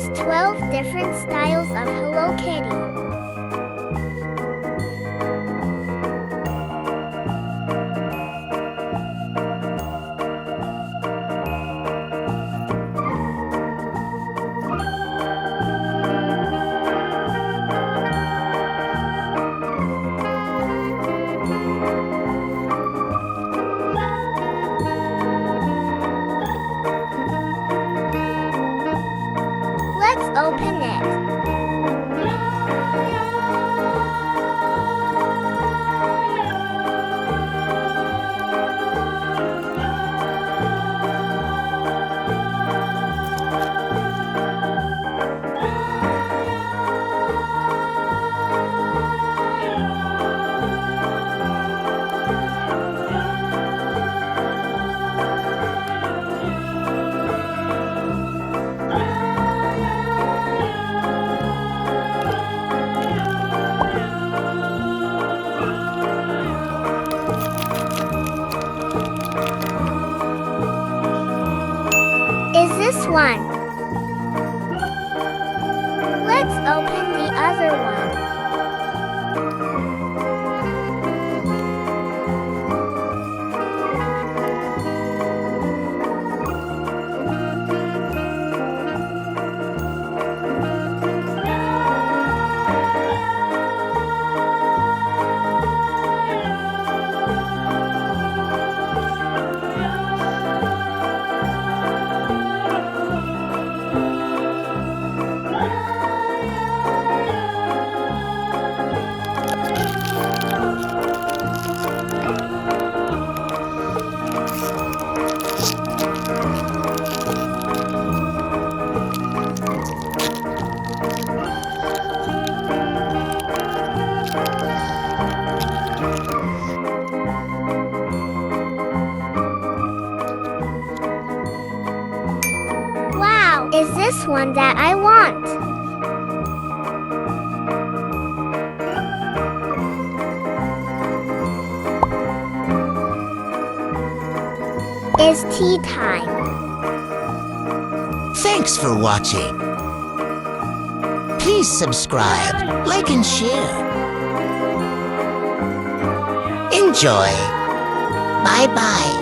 has 12 different styles of Hello Kitty. Let's open it. Is this one? Let's open the other one. Wow, is this one that I want? It's tea time. Thanks for watching. Please subscribe, like and share. Enjoy. Bye-bye.